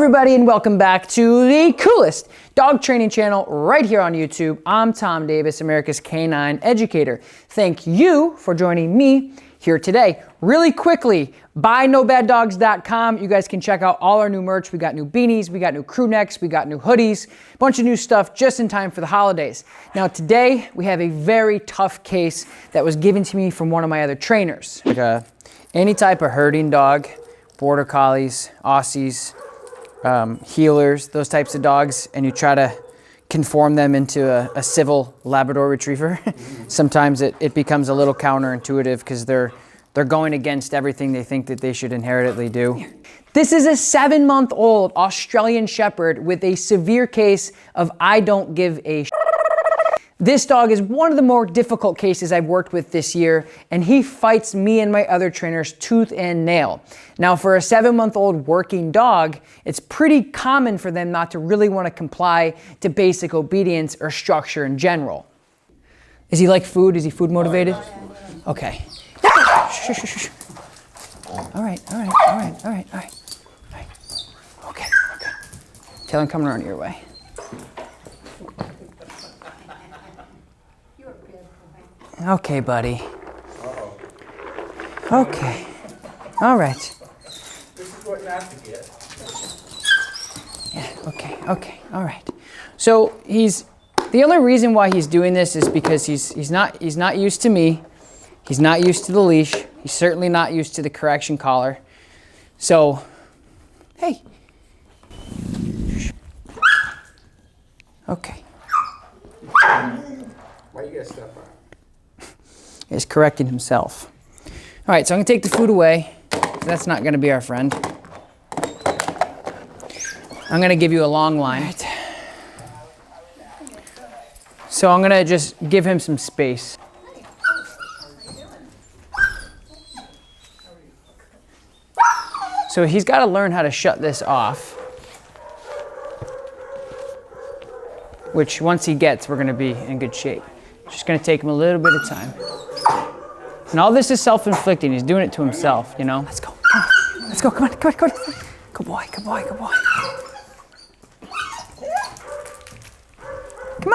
everybody, and welcome back to the coolest dog training channel right here on YouTube. I'm Tom Davis, America's canine educator. Thank you for joining me here today. Really quickly, buynobaddogs.com. You guys can check out all our new merch. We got new beanies, we got new crew necks, we got new hoodies, a bunch of new stuff just in time for the holidays. Now today, we have a very tough case that was given to me from one of my other trainers. Like any type of herding dog, border collies, Aussies, healers, those types of dogs, and you try to conform them into a civil Labrador Retriever. Sometimes it becomes a little counterintuitive because they're going against everything they think that they should inherently do. This is a 7-month-old Australian Shepherd with a severe case of I don't give a shit. This dog is one of the more difficult cases I've worked with this year, and he fights me and my other trainers tooth and nail. Now, for a 7-month-old working dog, it's pretty common for them not to really want to comply to basic obedience or structure in general. Is he like food? Is he food motivated? Okay. All right. Okay. Tell him coming around your way. Okay, buddy. Okay. All right. This is what not to get. Yeah, okay. All right. So the only reason why he's doing this is because he's not used to me. He's not used to the leash. He's certainly not used to the correction collar. So, hey. Okay. Why you gotta step on? Is correcting himself. All right, so I'm gonna take the food away. That's not gonna be our friend. I'm gonna give you a long line. Right. So I'm gonna just give him some space. So he's gotta learn how to shut this off. Which once he gets, we're gonna be in good shape. Just gonna take him a little bit of time. And all this is self-inflicting. He's doing it to himself, you know? Let's go. Let's go. Come on. Good boy. Come on,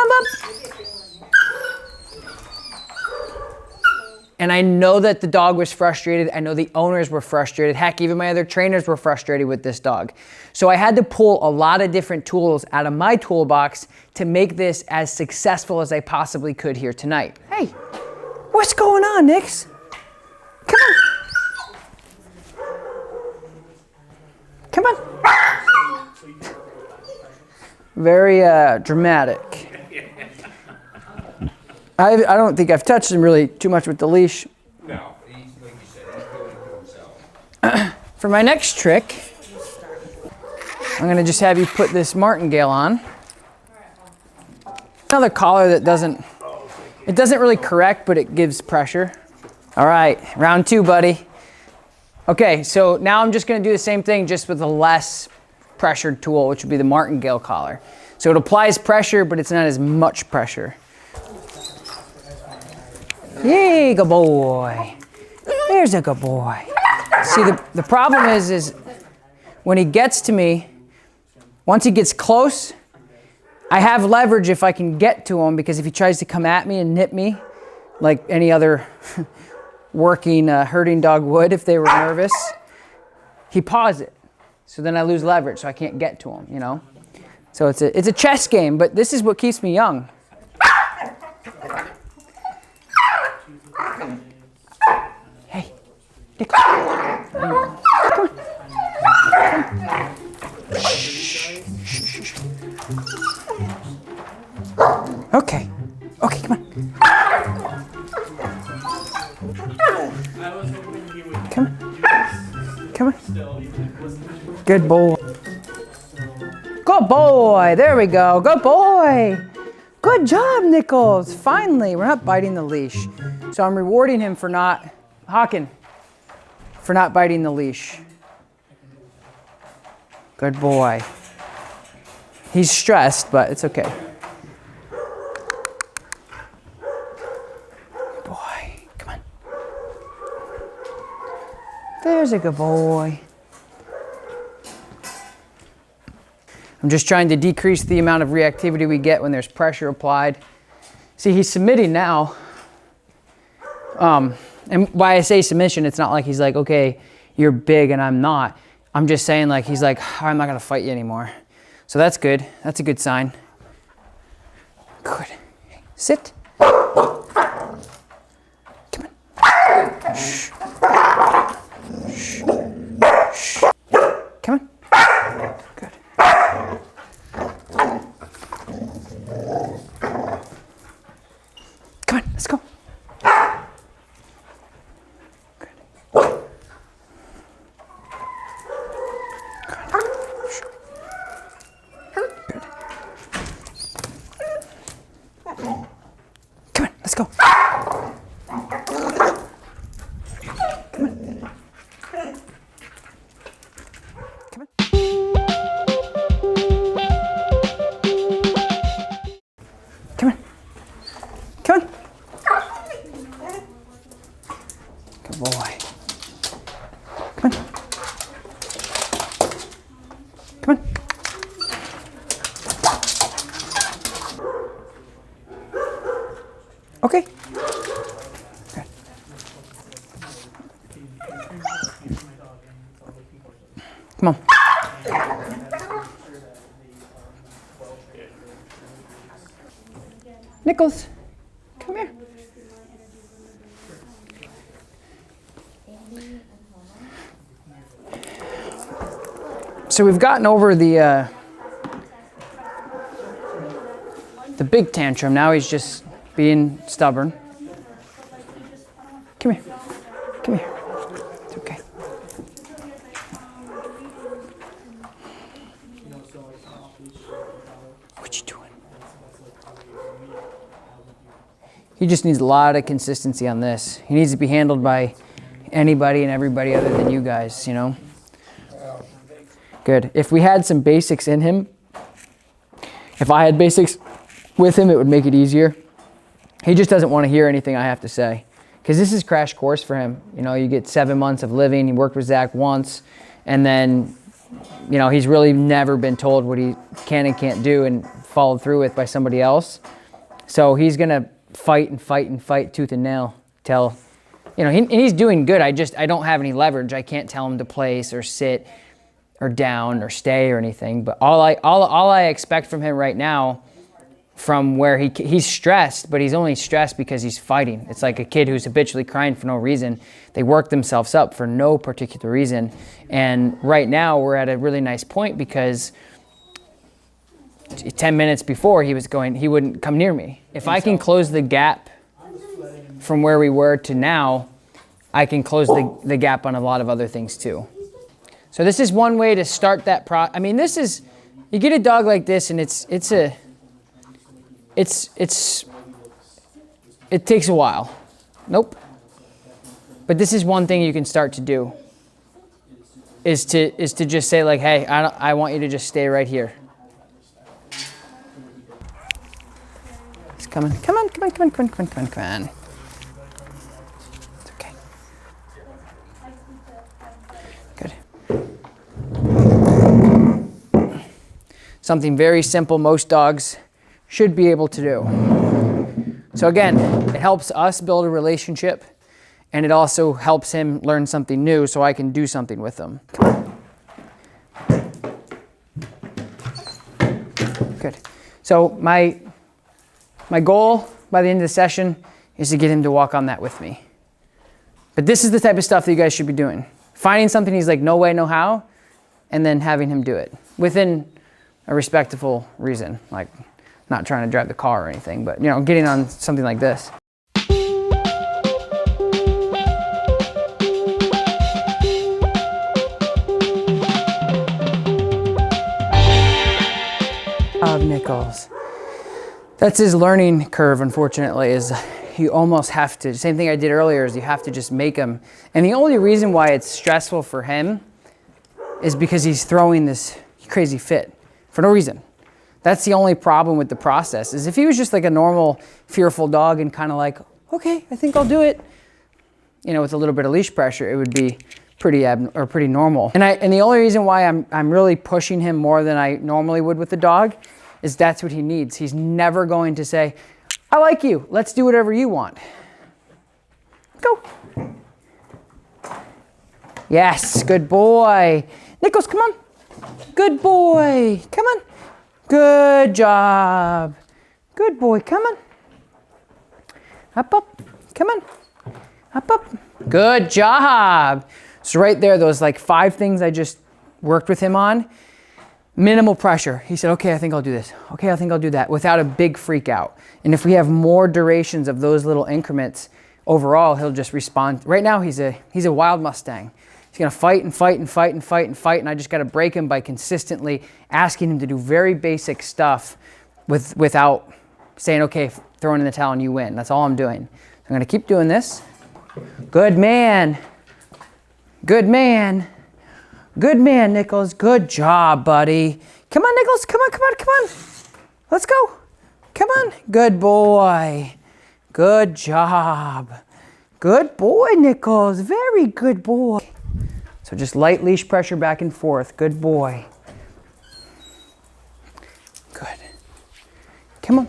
bub. And I know that the dog was frustrated. I know the owners were frustrated. Heck, even my other trainers were frustrated with this dog. So I had to pull a lot of different tools out of my toolbox to make this as successful as I possibly could here tonight. Hey. What's going on, Nix? Come on. Very dramatic. I don't think I've touched him really too much with the leash. No, like you said, he's doing it to himself. For my next trick, I'm gonna just have you put this martingale on. Another collar that doesn't really correct, but it gives pressure. All right, round 2, buddy. Okay, so now I'm just gonna do the same thing, just with a less pressured tool, which would be the martingale collar. So it applies pressure, but it's not as much pressure. Yay, good boy. There's a good boy. See, the problem is when he gets to me, once he gets close, I have leverage if I can get to him, because if he tries to come at me and nip me, like any other working herding dog would if they were nervous, he paws it. So then I lose leverage, so I can't get to him, you know? So it's a chess game, but this is what keeps me young. Hey, Nick. Come on. Okay, come on. Come on. Good boy. Good boy. There we go. Good boy. Good job, Nichols. Finally, we're not biting the leash. So I'm rewarding him for not, for not biting the leash. Good boy. He's stressed, but it's okay. Good boy. Come on. There's a good boy. I'm just trying to decrease the amount of reactivity we get when there's pressure applied. See, he's submitting now. And why I say submission, it's not like he's like, okay, you're big and I'm not. I'm just saying like, he's like, oh, I'm not gonna fight you anymore. So that's good. That's a good sign. Good. Sit. Come on. Shh. Shh. Shh. Come on. Good. Come on, let's go. Okay. Good. Come on. Nichols, come here. So we've gotten over the big tantrum. Now he's just being stubborn. Come here. Come here. It's okay. What you doing? He just needs a lot of consistency on this. He needs to be handled by anybody and everybody other than you guys, you know? Good. If we had some basics in him, if I had basics with him, it would make it easier. He just doesn't want to hear anything I have to say, because this is crash course for him. You know, you get 7 months of living. He worked with Zach once, and then, you know, he's really never been told what he can and can't do and followed through with by somebody else. So he's gonna fight and fight and fight tooth and nail till, you know, he's doing good. I don't have any leverage. I can't tell him to place or sit or down or stay or anything. But all I expect from him right now, from where he's stressed, but he's only stressed because he's fighting. It's like a kid who's habitually crying for no reason. They work themselves up for no particular reason. And right now we're at a really nice point because 10 minutes before he wouldn't come near me. If I can close the gap from where we were to now, I can close the gap on a lot of other things too. So this is one way to start that I mean, this is, you get a dog like this and it takes a while. Nope. But this is one thing you can start to do, is to just say like, hey, I want you to just stay right here. It's coming. Come on, come on, come on, come on, come on, come on, come on. It's okay. Good. Something very simple most dogs should be able to do. So again, it helps us build a relationship, and it also helps him learn something new so I can do something with him. Good. So my goal by the end of the session is to get him to walk on that with me. But this is the type of stuff that you guys should be doing. Finding something he's like, no way, no how, and then having him do it within a respectful reason. Like, not trying to drive the car or anything, but, you know, getting on something like this. Of Nichols. That's his learning curve, unfortunately, is you almost have to, same thing I did earlier, is you have to just make him. And the only reason why it's stressful for him is because he's throwing this crazy fit for no reason. That's the only problem with the process, is if he was just like a normal fearful dog and kind of like, okay, I think I'll do it, you know, with a little bit of leash pressure, it would be pretty normal. And the only reason why I'm really pushing him more than I normally would with the dog is that's what he needs. He's never going to say, I like you, let's do whatever you want. Go. Yes, good boy. Nichols, come on. Good boy, come on. Good job. Good boy, come on. Up, up, come on. Up, up. Good job. So right there, those like 5 things I just worked with him on, minimal pressure. He said, okay, I think I'll do this. Okay, I think I'll do that, without a big freak out. And if we have more durations of those little increments, overall, he'll just respond. Right now, he's a wild Mustang. He's gonna fight and fight and fight and fight and fight, and I just gotta break him by consistently asking him to do very basic stuff without saying, okay, throwing in the towel and you win. That's all I'm doing. I'm gonna keep doing this. Good man. Good man. Good man, Nichols. Good job, buddy. Come on, Nichols. Come on, come on, come on. Let's go. Come on. Good boy. Good job. Good boy, Nichols. Very good boy. So just light leash pressure back and forth. Good boy. Good. Come on.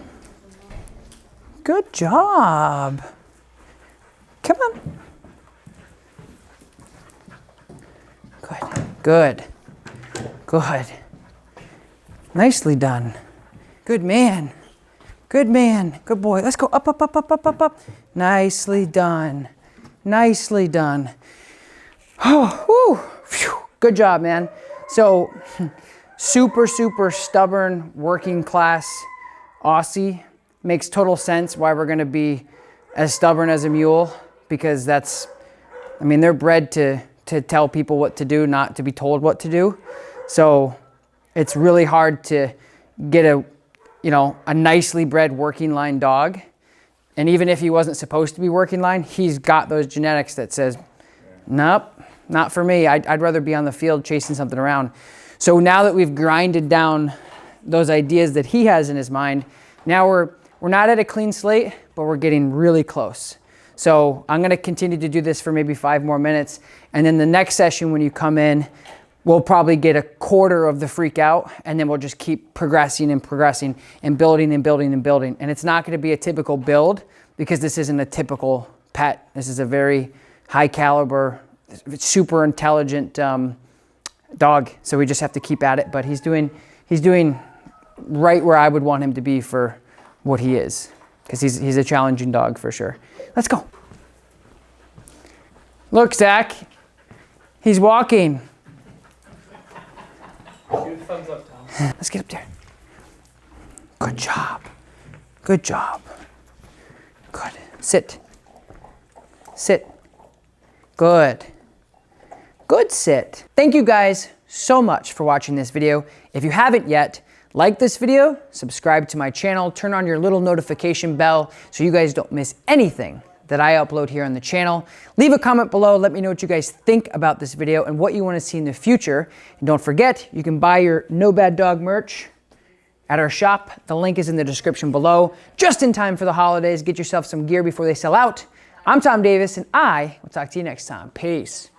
Good job. Come on. Good. Good. Good. Nicely done. Good man. Good man. Good boy. Let's go up, up, up, up, up, up, up. Nicely done. Nicely done. Oh, whew. Phew. Good job, man. So, super, super stubborn working class Aussie. Makes total sense why we're going to be as stubborn as a mule, because that's, I mean, they're bred to tell people what to do, not to be told what to do. So it's really hard to get a nicely bred working line dog. And even if he wasn't supposed to be working line, he's got those genetics that says, nope, not for me. I'd rather be on the field chasing something around. So now that we've grinded down those ideas that he has in his mind, now we're not at a clean slate, but we're getting really close. So I'm gonna continue to do this for maybe 5 more minutes. And then the next session when you come in, we'll probably get a quarter of the freak out, and then we'll just keep progressing and progressing and building and building and building. And it's not gonna be a typical build, because this isn't a typical pet. This is a very high caliber, super intelligent dog. So we just have to keep at it, but he's doing right where I would want him to be for what he is, because he's a challenging dog for sure. Let's go. Look, Zach, he's walking. Shoot thumbs up, Tom. Let's get up there. Good job. Good job. Good. Sit. Sit. Good. Good sit. Thank you guys so much for watching this video. If you haven't yet, like this video, subscribe to my channel, turn on your little notification bell so you guys don't miss anything that I upload here on the channel. Leave a comment below, let me know what you guys think about this video and what you want to see in the future. And don't forget, you can buy your No Bad Dog merch at our shop. The link is in the description below. Just in time for the holidays, get yourself some gear before they sell out. I'm Tom Davis, and I will talk to you next time. Peace.